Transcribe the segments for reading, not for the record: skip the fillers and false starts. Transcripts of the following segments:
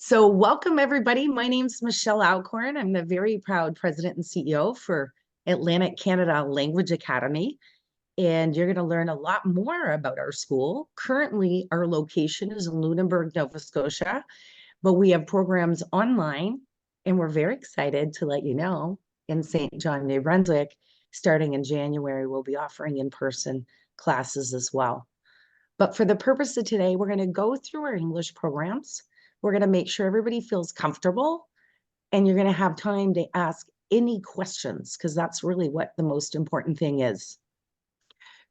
So welcome everybody. My name's Michelle Alcorn. I'm the very proud president and CEO for Atlantic Canada Language Academy. And you're going to learn a lot more about our school. Currently, our location is in Lunenburg, Nova Scotia, but we have programs online, and we're very excited to let you know in Saint John, New Brunswick, starting in January, we'll be offering in-person classes as well. But for the purpose of today, we're going to go through our English programs. We're going to make sure everybody feels comfortable, and you're going to have time to ask any questions, because that's really what the most important thing is.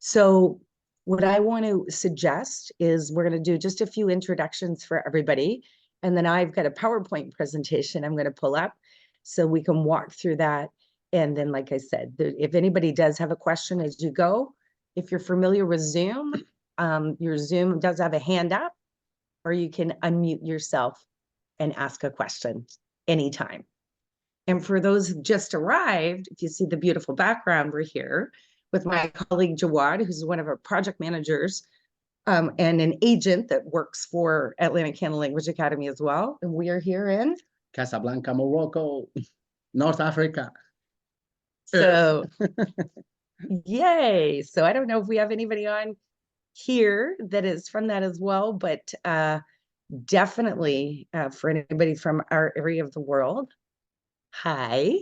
So what I want to suggest is we're going to do just a few introductions for everybody. And then I've got a PowerPoint presentation I'm going to pull up so we can walk through that. And then, like I said, if anybody does have a question as you go, if you're familiar with Zoom, your Zoom does have a hand up, or you can unmute yourself and ask a question anytime. And for those who just arrived, if you see the beautiful background, we're here with my colleague Jawad, who's one of our project managers and an agent that works for Atlantic Canada Language Academy as well. And we are here in Casablanca, Morocco, North Africa. So, yay. So I don't know if we have anybody on here that is from that as well, but definitely for anybody from our area of the world, hi.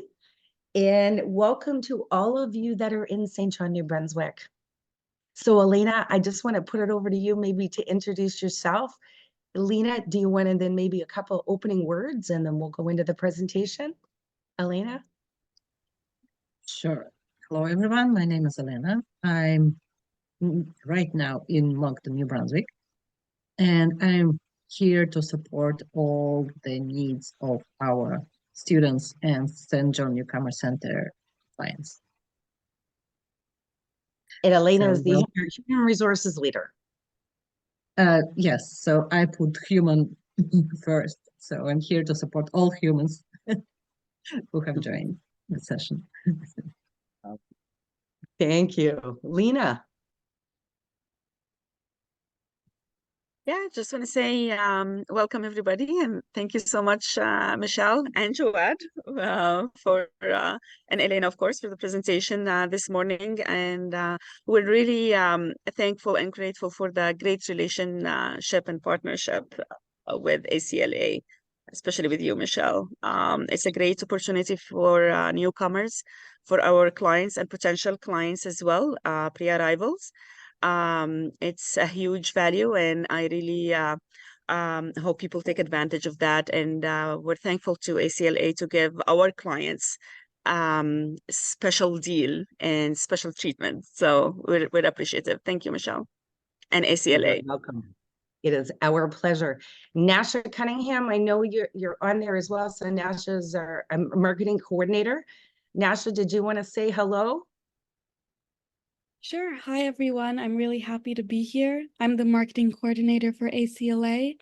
And welcome to all of you that are in Saint John, New Brunswick. So Elena, I just want to put it over to you maybe to introduce yourself. Elena, do you want to then maybe a couple opening words and then we'll go into the presentation? Elena? Sure. Hello, everyone. My name is Elena. I'm right now in Moncton, New Brunswick, and I'm here to support all the needs of our students and Saint John Newcomers Centre clients. And Elena is the human resources leader. Yes, so I put human first. So I'm here to support all humans who have joined the session. Thank you. Lena. Yeah, just want to say welcome everybody, and thank you so much, Michelle and Joad, and Elena, of course, for the presentation this morning. And we're really thankful and grateful for the great relationship and partnership with ACLA, especially with you, Michelle. It's a great opportunity for newcomers, for our clients and potential clients as well, pre-arrivals. It's a huge value, and I really hope people take advantage of that. And we're thankful to ACLA to give our clients special deal and special treatment. So we're appreciative. Thank you, Michelle and ACLA. You're welcome. It is our pleasure. Nasha Cunningham, I know you're on there as well. So Nasha's our marketing coordinator. Nasha, did you want to say hello? Sure. Hi, everyone. I'm really happy to be here. I'm the marketing coordinator for ACLA,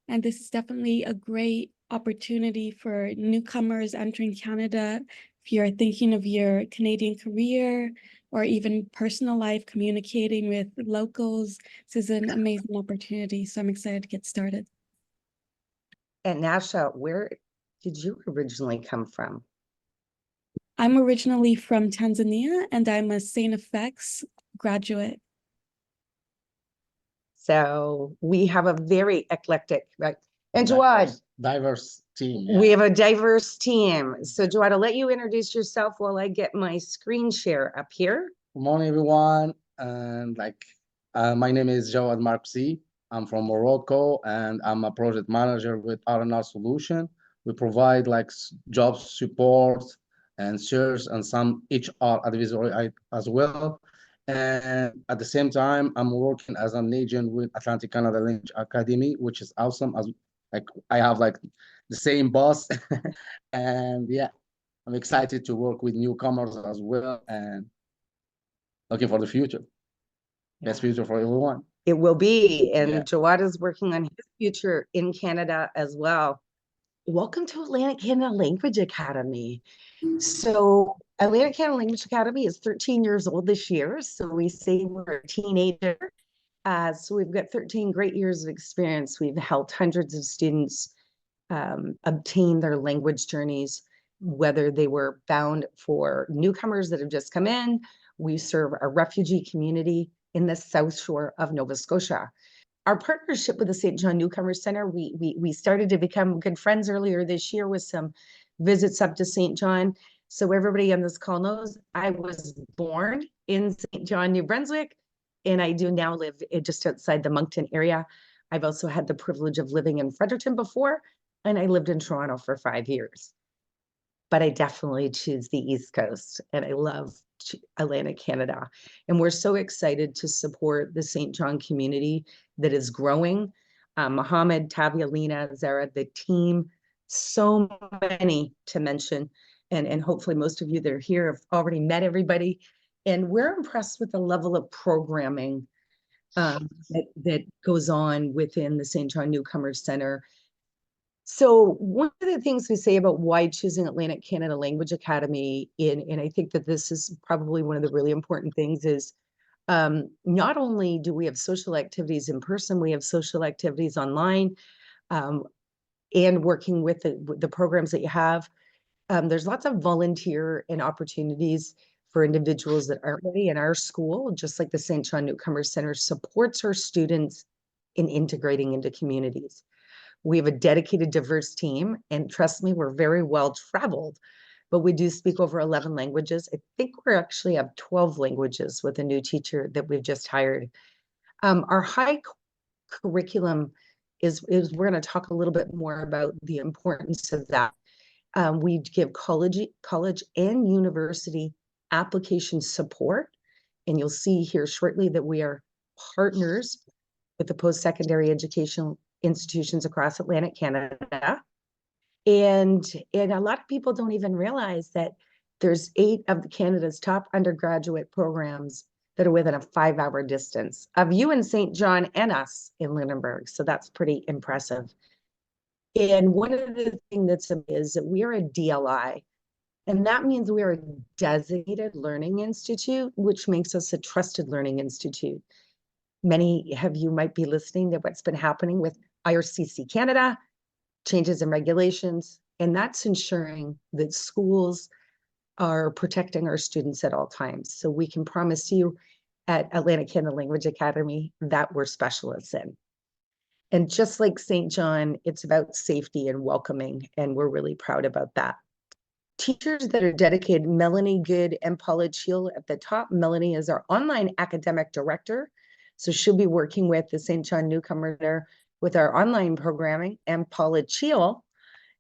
and this is definitely a great opportunity for newcomers entering Canada. If you're thinking of your Canadian career or even personal life, communicating with locals, this is an amazing opportunity. So I'm excited to get started. And Nasha, where did you originally come from? I'm originally from Tanzania, and I'm a St. FX graduate. So we have a very eclectic, right? And Jawad, Diverse team. Yeah. we have a diverse team. So Jawad, I'll let you introduce yourself while I get my screen share up here. Good morning, everyone. And my name is Jawad Marksi. I'm from Morocco, and I'm a project manager with R&R Solution. We provide job support and search and some HR advisory as well. And at the same time, I'm working as an agent with Atlantic Canada Language Academy, which is awesome. As I have the same boss, and yeah, I'm excited to work with newcomers as well, and looking for the future. Best future for everyone. It will be, and Yeah. Jawad is working on his future in Canada as well. Welcome to Atlantic Canada Language Academy. So Atlantic Canada Language Academy is 13 years old this year. So we say we're a teenager. So we've got 13 great years of experience. We've helped hundreds of students obtain their language journeys, whether they were bound for newcomers that have just come in. We serve a refugee community in the South Shore of Nova Scotia. Our partnership with the Saint John Newcomers Centre, we started to become good friends earlier this year with some visits up to Saint John. So everybody on this call knows I was born in Saint John, New Brunswick, and I do now live just outside the Moncton area. I've also had the privilege of living in Fredericton before, and I lived in Toronto for 5 years. But I definitely choose the East Coast, and I love Atlantic Canada. And we're so excited to support the Saint John community that is growing. Mohammed, Tavia, Lena, Zara, the team, so many to mention. And hopefully most of you that are here have already met everybody. And we're impressed with the level of programming that goes on within the Saint John Newcomers Centre. So one of the things we say about why choosing Atlantic Canada Language Academy, and I think that this is probably one of the really important things, is not only do we have social activities in person, we have social activities online, and working with the programs that you have. There's lots of volunteer and opportunities for individuals that aren't ready in our school, just like the Saint John Newcomers Centre supports our students in integrating into communities. We have a dedicated, diverse team, and trust me, we're very well traveled, but we do speak over 11 languages. I think we actually have 12 languages with a new teacher that we've just hired. Our high curriculum is we're going to talk a little bit more about the importance of that. We give college and university application support, and you'll see here shortly that we are partners with the post-secondary education institutions across Atlantic Canada. And a lot of people don't even realize that there's 8 of Canada's top undergraduate programs that are within a 5-hour distance of you in Saint John and us in Lunenburg. So that's pretty impressive. And one of the things that's is that we are a DLI, and that means we are a designated learning institute, which makes us a trusted learning institute. Many of you might be listening to what's been happening with IRCC Canada, changes in regulations, and that's ensuring that schools are protecting our students at all times. So we can promise you at Atlantic Canada Language Academy that we're specialists in. And just like Saint John, it's about safety and welcoming, and we're really proud about that. Teachers that are dedicated, Melanie Good and Paula Cheel at the top. Melanie is our online academic director. So she'll be working with the Saint John Newcomer Centre with our online programming, and Paula Cheel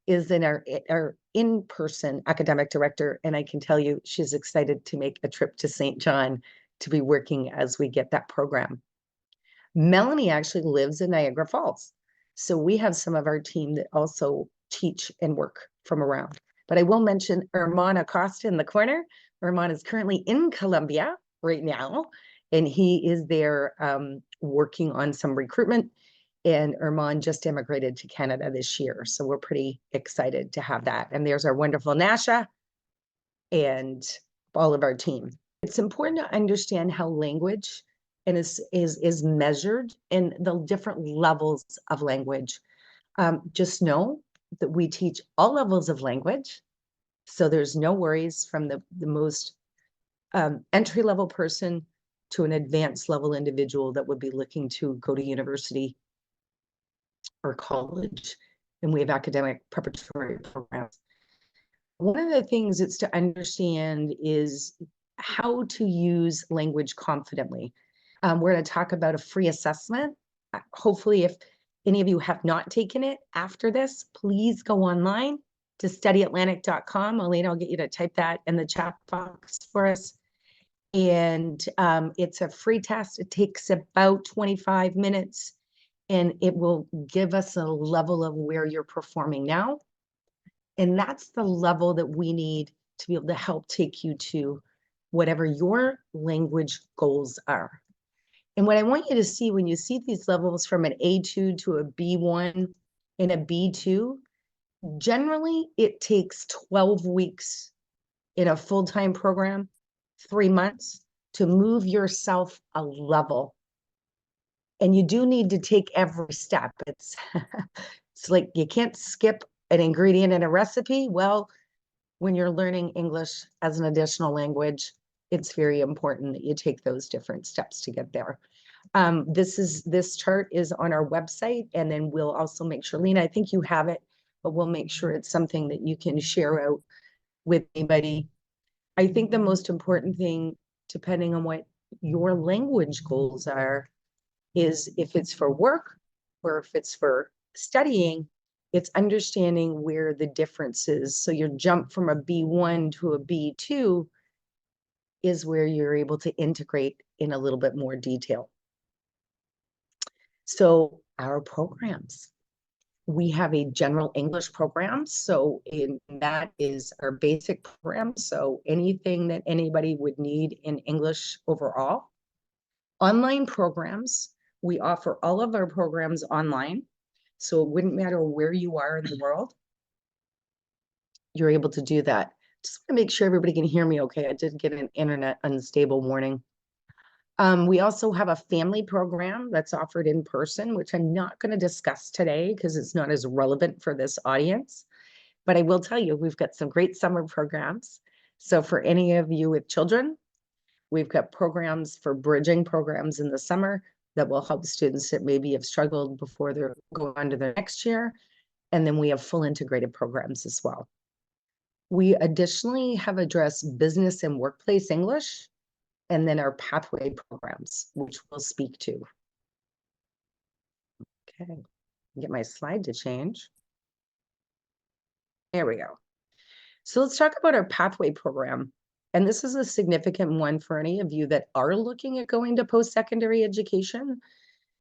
is in our in-person academic director. And I can tell you, she's excited to make a trip to Saint John to be working as we get that program. Melanie actually lives in Niagara Falls. So we have some of our team that also teach and work from around. But I will mention Herman Acosta in the corner. Herman is currently in Colombia right now, and he is there working on some recruitment. And Herman just immigrated to Canada this year. So we're pretty excited to have that. And there's our wonderful Nasha and all of our team. It's important to understand how language and is measured in the different levels of language. Just know that we teach all levels of language. So there's no worries from the most entry-level person to an advanced level individual that would be looking to go to university or college. And we have academic preparatory programs. One of the things that's to understand is how to use language confidently. We're going to talk about a free assessment. Hopefully, if any of you have not taken it after this, please go online to studyatlantic.com. Elena, I'll get you to type that in the chat box for us. And it's a free test. It takes about 25 minutes, and it will give us a level of where you're performing now. And that's the level that we need to be able to help take you to whatever your language goals are. And what I want you to see when you see these levels from an A2 to a B1 and a B2, generally it takes 12 weeks in a full-time program, 3 months, to move yourself a level. And you do need to take every step. It's It's like you can't skip an ingredient in a recipe. Well, when you're learning English as an additional language, it's very important that you take those different steps to get there. This chart is on our website, and then we'll also make sure, Lena, I think you have it, but we'll make sure it's something that you can share out with anybody. I think the most important thing, depending on what your language goals are, is if it's for work or if it's for studying, it's understanding where the difference is. So your jump from a B1 to a B2 is where you're able to integrate in a little bit more detail. So our programs, we have a general English program. So that is our basic program. So anything that anybody would need in English overall. Online programs, we offer all of our programs online. So it wouldn't matter where you are in the world. You're able to do that. Just want to make sure everybody can hear me okay. I did get an internet unstable warning. We also have a family program that's offered in person, which I'm not going to discuss today because it's not as relevant for this audience. But I will tell you, we've got some great summer programs. So for any of you with children, we've got programs for bridging programs in the summer that will help students that maybe have struggled before they're going on to the next year. And then we have full integrated programs as well. We additionally have addressed business and workplace English, and then our pathway programs, which we'll speak to. Okay, get my slide to change. There we go. So let's talk about our pathway program. And this is a significant one for any of you that are looking at going to post-secondary education,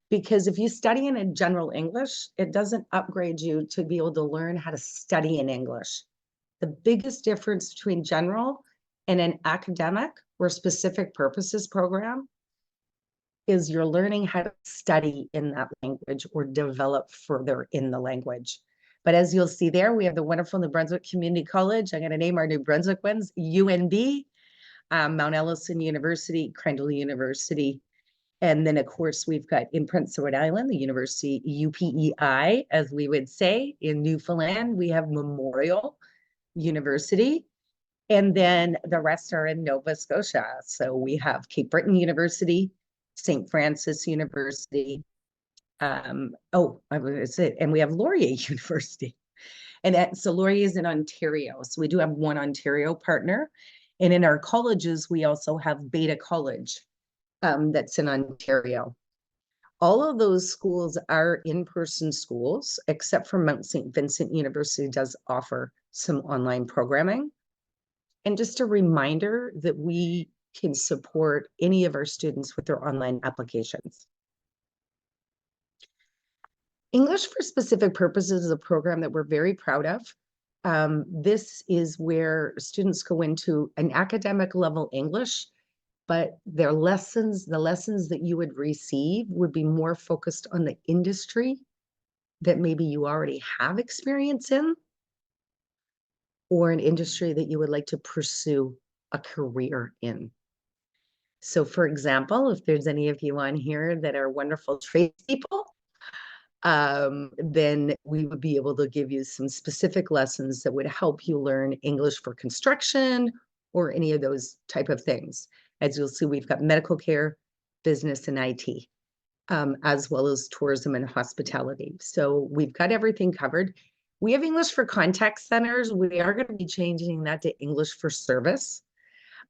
because if you study in a general English, it doesn't upgrade you to be able to learn how to study in English. The biggest difference between general and an academic or specific purposes program is you're learning how to study in that language or develop further in the language. But as you'll see there, we have the wonderful New Brunswick Community College. I'm going to name our New Brunswick ones, UNB, Mount Ellison University, Crandall University. And then, of course, we've got in Prince Edward Island, the University UPEI, as we would say. In Newfoundland, we have Memorial University. And then the rest are in Nova Scotia. So we have Cape Breton University, St. Francis University. And we have Laurier University. And so Laurier is in Ontario. So we do have one Ontario partner. And in our colleges, we also have Beta College that's in Ontario. All of those schools are in-person schools, except for Mount St. Vincent University does offer some online programming. And just a reminder that we can support any of our students with their online applications. English for Specific Purposes is a program that we're very proud of. This is where students go into an academic level English, but their lessons, the lessons that you would receive would be more focused on the industry that maybe you already have experience in, or an industry that you would like to pursue a career in. So for example, if there's any of you on here that are wonderful tradespeople, then we would be able to give you some specific lessons that would help you learn English for construction or any of those type of things. As you'll see, we've got medical care, business, and IT, as well as tourism and hospitality. So we've got everything covered. We have English for contact centers. We are going to be changing that to English for service.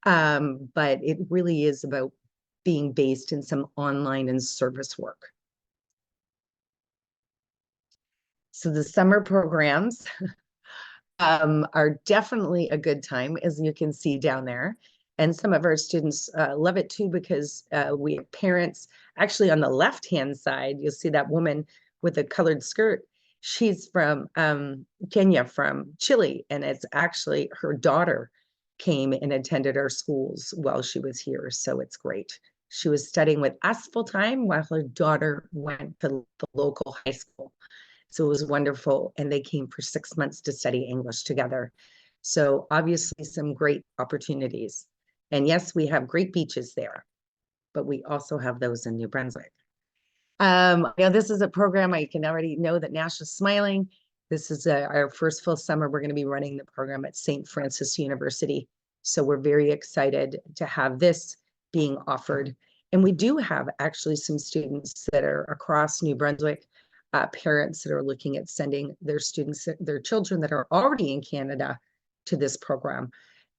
But it really is about being based in some online and service work. So the summer programs are definitely a good time, as you can see down there. And some of our students love it too, because we have parents. Actually, on the left-hand side, you'll see that woman with a colored skirt. She's from Kenya, from Chile, and it's actually her daughter came and attended our schools while she was here. So it's great. She was studying with us full time while her daughter went to the local high school. So it was wonderful. And they came for 6 months to study English together. So obviously some great opportunities. And yes, we have great beaches there, but we also have those in New Brunswick. This is a program I can already know that Nash is smiling. This is our first full summer. We're going to be running the program at St. Francis University. So we're very excited to have this being offered. And we do have actually some students that are across New Brunswick, parents that are looking at sending their students, their children that are already in Canada to this program.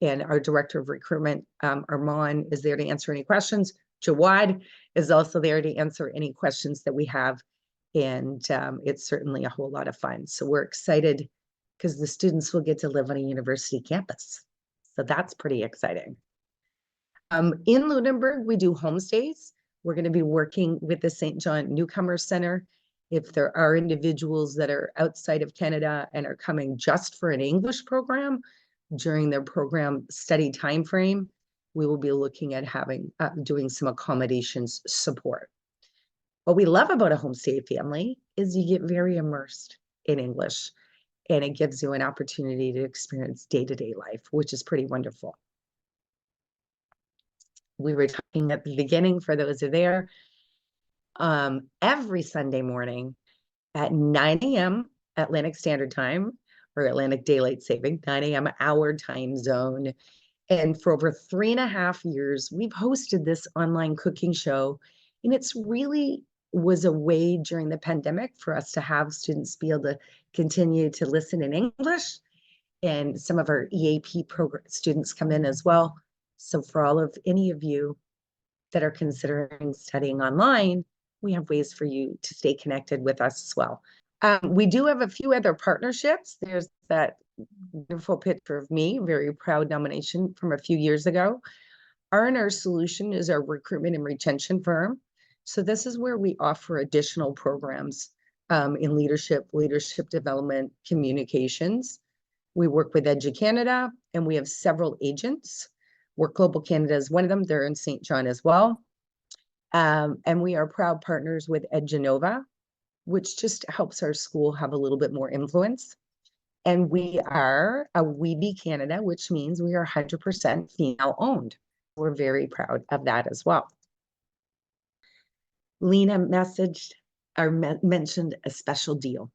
And our director of recruitment, Armand, is there to answer any questions. Jawad is also there to answer any questions that we have. And it's certainly a whole lot of fun. So we're excited because the students will get to live on a university campus. So that's pretty exciting. In Lunenburg, we do homestays. We're going to be working with the Saint John Newcomers Centre. If there are individuals that are outside of Canada and are coming just for an English program during their program study time frame, we will be looking at having doing some accommodations support. What we love about a homestay family is you get very immersed in English, and it gives you an opportunity to experience day-to-day life, which is pretty wonderful. We were talking at the beginning, for those who are there, every Sunday morning at 9 a.m. Atlantic Standard Time, or Atlantic Daylight Saving, 9 a.m. our time zone. And for over 3.5 years, we've hosted this online cooking show. And it's really was a way during the pandemic for us to have students be able to continue to listen in English. And some of our EAP program students come in as well. So for all of any of you that are considering studying online, we have ways for you to stay connected with us as well. We do have a few other partnerships. There's that wonderful picture of me, very proud nomination from a few years ago. R&R Solution is our recruitment and retention firm. So this is where we offer additional programs in leadership development, communications. We work with EduCanada, and we have several agents. Work Global Canada is one of them. They're in Saint John as well. And we are proud partners with EdGenova, which just helps our school have a little bit more influence. And we are a WeBe Canada, which means we are 100% female owned. We're very proud of that as well. Lena messaged or mentioned a special deal.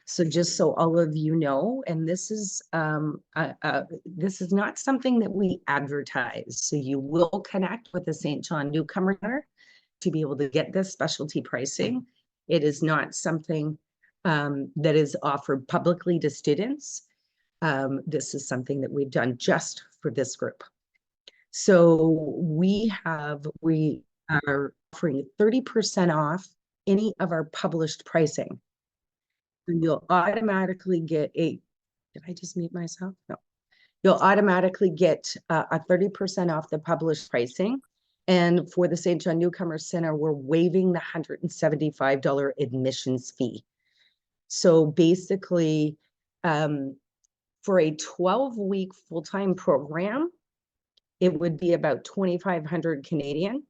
So just so all of you know, and this is not something that we advertise. So you will connect with the Saint John Newcomer Centre to be able to get this specialty pricing. It is not something that is offered publicly to students. This is something that we've done just for this group. So we are offering 30% off any of our published pricing. You'll automatically get did I just mute myself? No. You'll automatically get a 30% off the published pricing. And for the Saint John Newcomers Centre, we're waiving the $175 admissions fee. So basically, for a 12-week full-time program, it would be about 2,500 Canadian.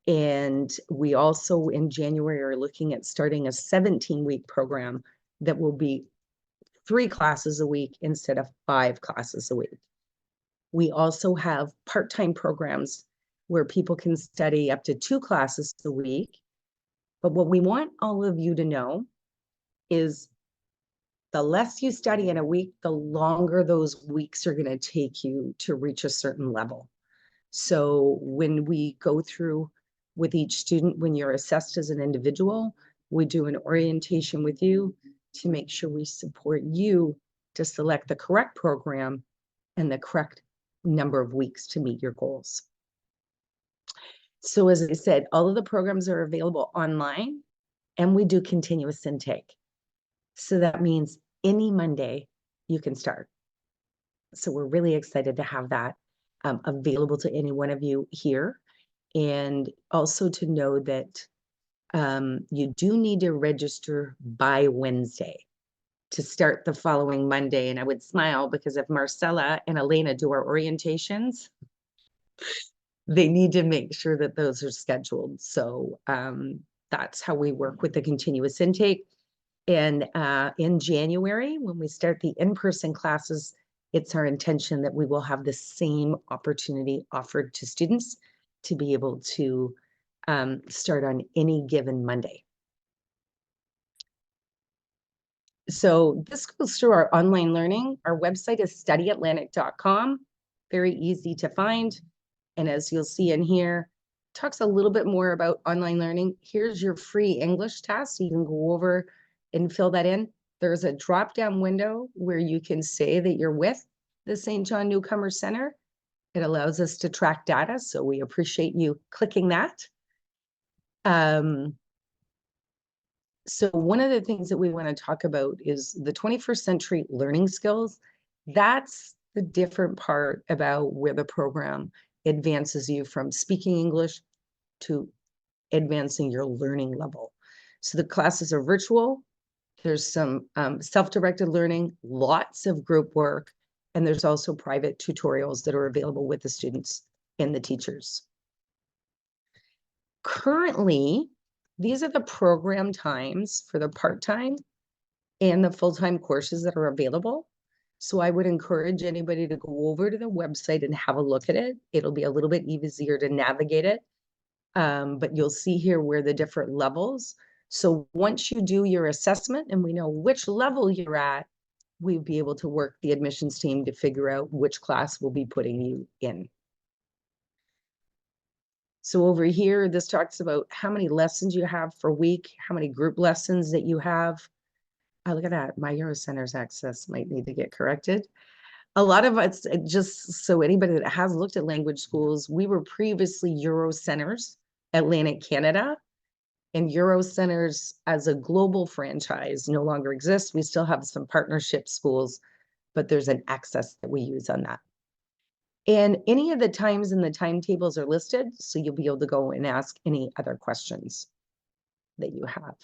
And we also in January are looking at starting a 17-week program that will be 3 classes a week instead of 5 classes a week. We also have part-time programs where people can study up to 2 classes a week. But what we want all of you to know is the less you study in a week, the longer those weeks are going to take you to reach a certain level. So when we go through with each student, when you're assessed as an individual, we do an orientation with you to make sure we support you to select the correct program and the correct number of weeks to meet your goals. So as I said, all of the programs are available online, and we do continuous intake. So that means any Monday you can start. So we're really excited to have that available to any one of you here. And also to know that you do need to register by Wednesday to start the following Monday. And I would smile because if Marcella and Elena do our orientations, they need to make sure that those are scheduled. So that's how we work with the continuous intake. And in January, when we start the in-person classes, it's our intention that we will have the same opportunity offered to students to be able to start on any given Monday. So this goes through our online learning. Our website is studyatlantic.com. Very easy to find. And as you'll see in here, talks a little bit more about online learning. Here's your free English test. So you can go over and fill that in. There's a drop-down window where you can say that you're with the Saint John Newcomers Centre. It allows us to track data, so we appreciate you clicking that. So one of the things that we want to talk about is the 21st century learning skills. That's the different part about where the program advances you from speaking English to advancing your learning level. So the classes are virtual. There's some self-directed learning, lots of group work, and there's also private tutorials that are available with the students and the teachers. Currently, these are the program times for the part-time and the full-time courses that are available. So I would encourage anybody to go over to the website and have a look at it. It'll be a little bit easier to navigate it. But you'll see here where the different levels. So once you do your assessment and we know which level you're at, we'll be able to work the admissions team to figure out which class we'll be putting you in. So over here, this talks about how many lessons you have per week, how many group lessons that you have. Oh, look at that. My Eurocenters access might need to get corrected. A lot of us, just so anybody that has looked at language schools, we were previously Eurocenters, Atlantic Canada, and Eurocenters as a global franchise no longer exists. We still have some partnership schools, but there's an access that we use on that. And any of the times in the timetables are listed, so you'll be able to go and ask any other questions that you have.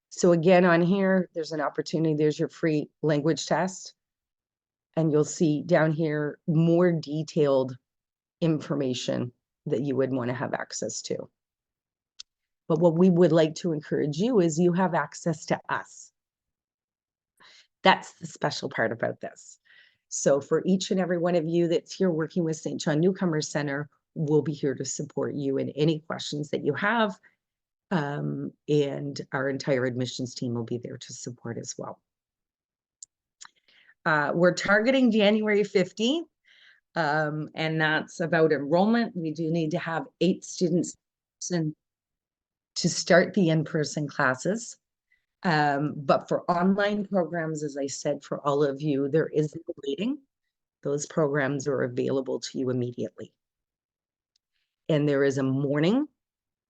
So again, on here, there's an opportunity. There's your free language test. And you'll see down here more detailed information that you would want to have access to. But what we would like to encourage you is you have access to us. That's the special part about this. So for each and every one of you that's here working with Saint John Newcomers Centre, we'll be here to support you in any questions that you have. And our entire admissions team will be there to support as well. We're targeting January 15th, and that's about enrollment. We do need to have 8 students to start the in-person classes. But for online programs, as I said, for all of you, there is no waiting. Those programs are available to you immediately. And there is a morning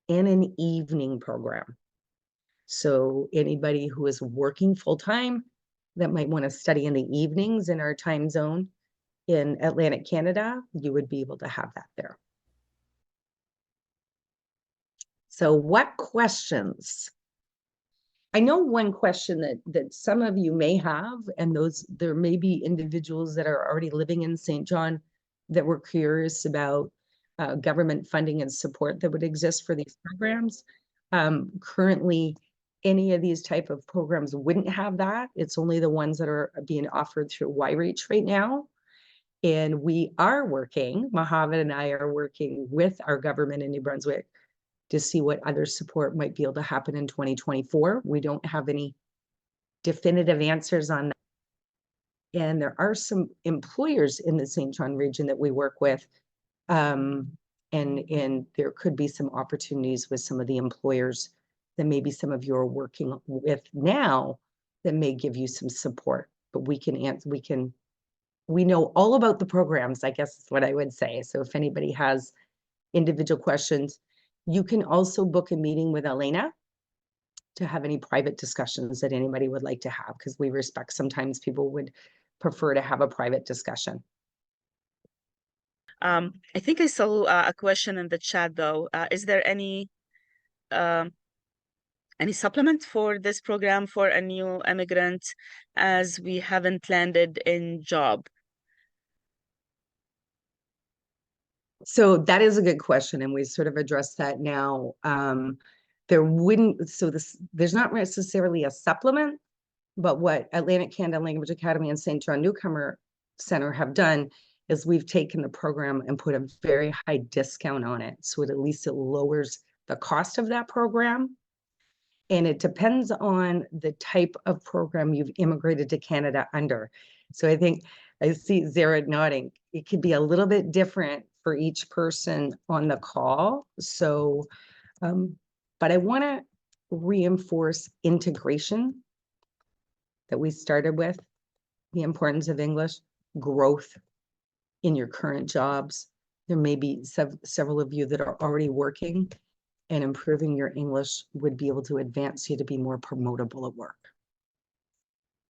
and an evening program. So anybody who is working full-time that might want to study in the evenings in our time zone in Atlantic Canada, you would be able to have that there. So what questions? I know one question that some of you may have, and there may be individuals that are already living in Saint John that were curious about government funding and support that would exist for these programs. Currently, any of these type of programs wouldn't have that. It's only the ones that are being offered through Y-Reach right now. And we are working, Mohammed and I are working with our government in New Brunswick to see what other support might be able to happen in 2024. We don't have any definitive answers on that. And there are some employers in the Saint John region that we work with. And there could be some opportunities with some of the employers that maybe some of you are working with now that may give you some support. But we know all about the programs, I guess is what I would say. So if anybody has individual questions, you can also book a meeting with Elena to have any private discussions that anybody would like to have, because we respect sometimes people would prefer to have a private discussion. I think I saw a question in the chat though. Is there any supplement for this program for a new immigrant as we haven't landed in job? So that is a good question, and we sort of addressed that now. There's not necessarily a supplement, but what Atlantic Canada Language Academy and Saint John Newcomer Centre have done is we've taken the program and put a very high discount on it. So at least it lowers the cost of that program. And it depends on the type of program you've immigrated to Canada under. So I think I see Zara nodding. It could be a little bit different for each person on the call. So, but I want to reinforce integration that we started with, the importance of English, growth in your current jobs. There may be several of you that are already working, and improving your English would be able to advance you to be more promotable at work.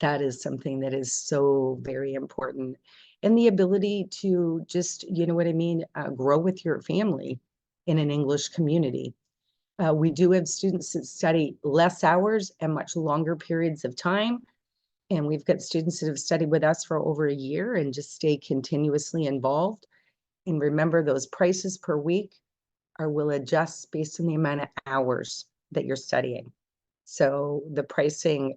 That is something that is so very important. And the ability to just, you know what I mean, grow with your family in an English community. We do have students that study less hours and much longer periods of time. And we've got students that have studied with us for over a year and just stay continuously involved. And remember, those prices per week will adjust based on the amount of hours that you're studying. So the pricing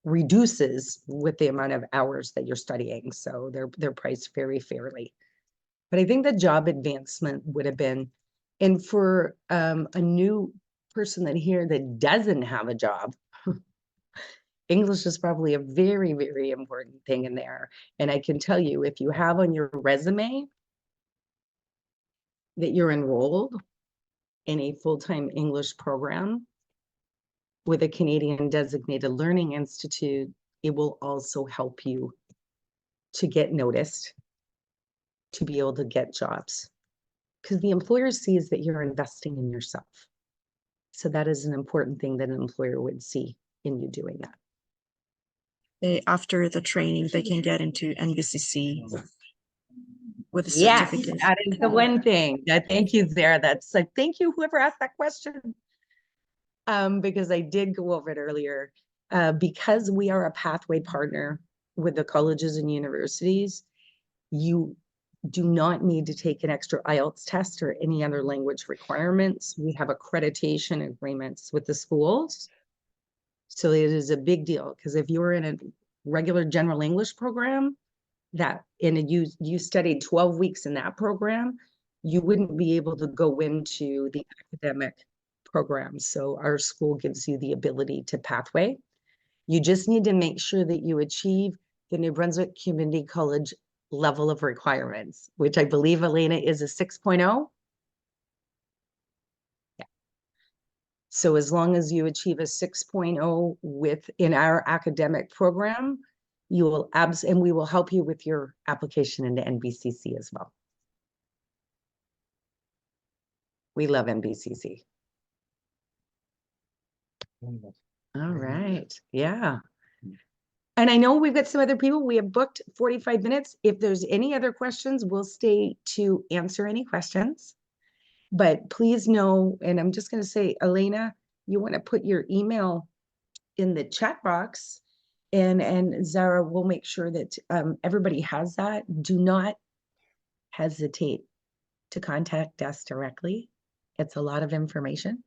reduces with the amount of hours that you're studying. So they're priced very fairly. But I think the job advancement would have been, and for a new person that here that doesn't have a job, English is probably a very, very important thing in there. And I can tell you, if you have on your resume that you're enrolled in a full-time English program with a Canadian Designated Learning Institute, it will also help you to get noticed, to be able to get jobs. Because the employer sees that you're investing in yourself. So that is an important thing that an employer would see in you doing that. After the training, they can get into NBCC with a Yes, certificate. that is the one thing. Thank you, Zara. That's like, thank you, whoever asked that question. Because I did go over it earlier. Because we are a pathway partner with the colleges and universities, you do not need to take an extra IELTS test or any other language requirements. We have accreditation agreements with the schools. So it is a big deal, because if you're in a regular general English program you studied 12 weeks in that program, you wouldn't be able to go into the academic program. So our school gives you the ability to pathway. You just need to make sure that you achieve the New Brunswick Community College level of requirements, which I believe, Elena, is a 6.0. Yeah. So as long as you achieve a 6.0 within our academic program, you will and we will help you with your application into NBCC as well. We love NBCC. All right. Yeah. And I know we've got some other people. We have booked 45 minutes. If there's any other questions, we'll stay to answer any questions. But please know, and I'm just going to say, Elena, you want to put your email in the chat box, and Zara will make sure that everybody has that. Do not hesitate to contact us directly. It's a lot of information.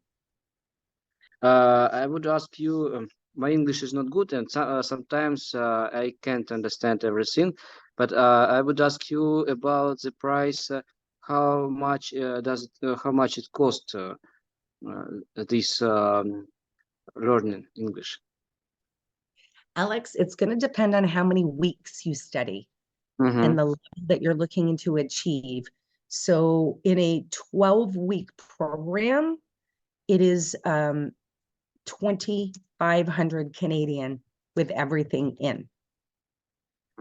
I would ask you, my English is not good, and sometimes I can't understand everything, but I would ask you about the price. How much how much it costs this learning English? Alex, it's going to depend on how many weeks you study and the level that you're looking to achieve. So in a 12-week program, it is 2,500 Canadian with everything in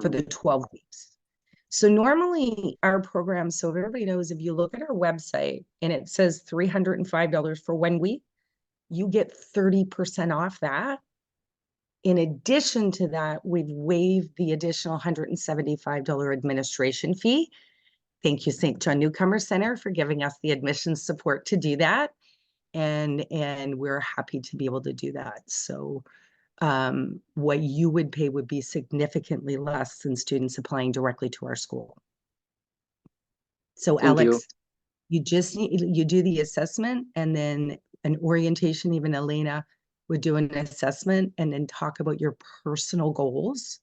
for the 12 weeks. So normally our program, so if everybody knows, if you look at our website and it says $305 for 1 week, you get 30% off that. In addition to that, we've waived the additional $175 administration fee. Thank you, Saint John Newcomers Centre, for giving us the admissions support to do that. And we're happy to be able to do that. So what you would pay would be significantly less than students applying directly to our school. So Thank Alex, you just need, you do the assessment, and then an orientation, even Elena would do an assessment and then talk about your personal goals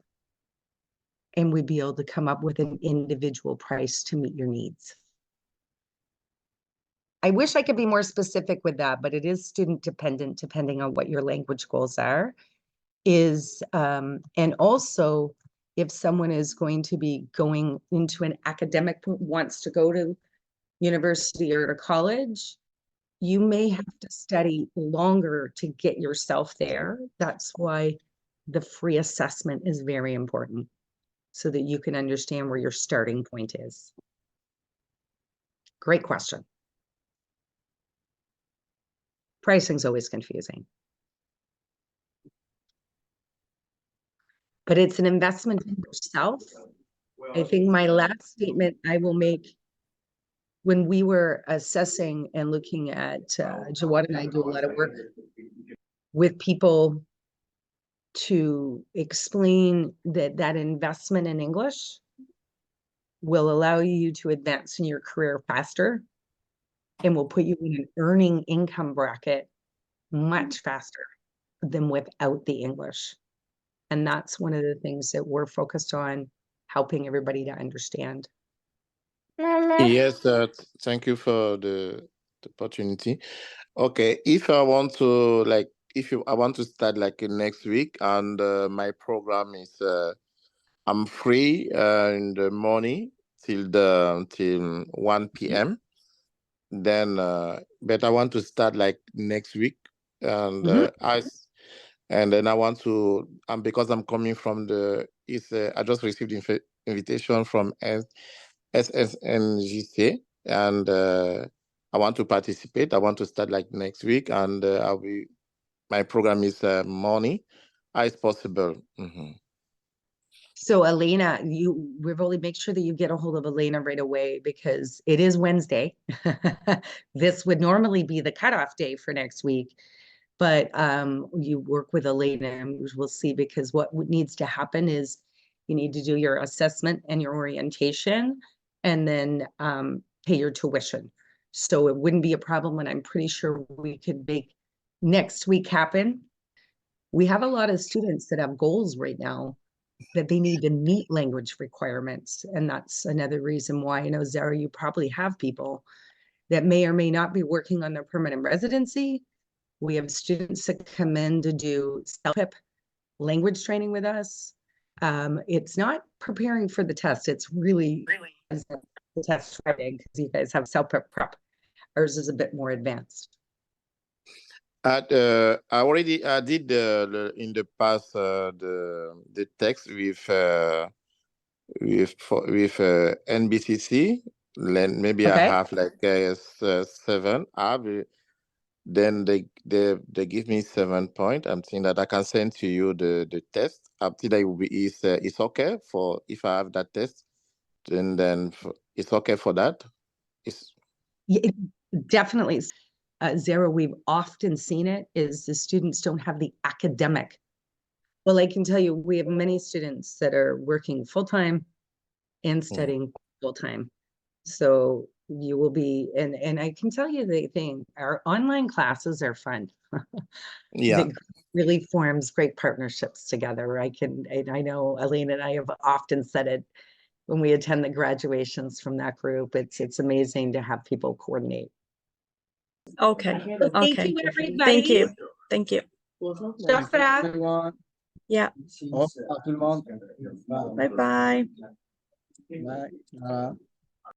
and we'd be able to come up with an individual price to meet your needs. I wish I could be more specific with that, but it is student dependent, depending on what your language goals are. And also, if someone is going to be going into an academic, wants to go to university or to college, you may have to study longer to get yourself there. That's why the free assessment is very important, so that you can understand where your starting point is. Great question. Pricing's always confusing. But it's an investment in yourself. I think my last statement I will make, when we were assessing and looking at, Jawad and I do a lot of work with people to explain that that investment in English will allow you to advance in your career faster and will put you in an earning income bracket much faster than without the English. And that's one of the things that we're focused on, helping everybody to understand. Yes, thank you for the opportunity. Okay, if I want to I want to start like next week, and my program is I'm free in the morning till 1 p.m. Then, but I want to start like next week, and and then I want to, because I'm coming from I just received invitation from SJNC, and I want to participate. I want to start like next week, and my program is morning as possible. So Elena, Rivoli, make sure that you get a hold of Elena right away, because it is Wednesday. This would normally be the cutoff day for next week, but you work with Elena and we'll see, because what needs to happen is you need to do your assessment and your orientation, and then pay your tuition. So it wouldn't be a problem, and I'm pretty sure we could make next week happen. We have a lot of students that have goals right now that they need to meet language requirements. And that's another reason why, you know, Zara, you probably have people that may or may not be working on their permanent residency. We have students that come in to do self-pip language training with us. It's not preparing for the test. It's really the test Friday, because you guys have self-pip prep. Ours is a bit more advanced. I already did in the past the text with NBCC. Then maybe I have like 7. Then they give me 7 point. I'm saying that I can send to you the test. After that, it will be it's okay for if I have that test. Then it's okay for that. Definitely. Zara, we've often seen it is the students don't have the academic. Well, I can tell you, we have many students that are working full-time and studying full-time. So you will be, and I can tell you the thing, our online classes are fun. Yeah. It really forms great partnerships together. I know Elena and I have often said it when we attend the graduations from that group. It's amazing to have people coordinate. Okay. Thank Okay. you, everybody. Thank you. Thank you. Everyone. Yeah. Au revoir tout le monde. Bye bye. Bye.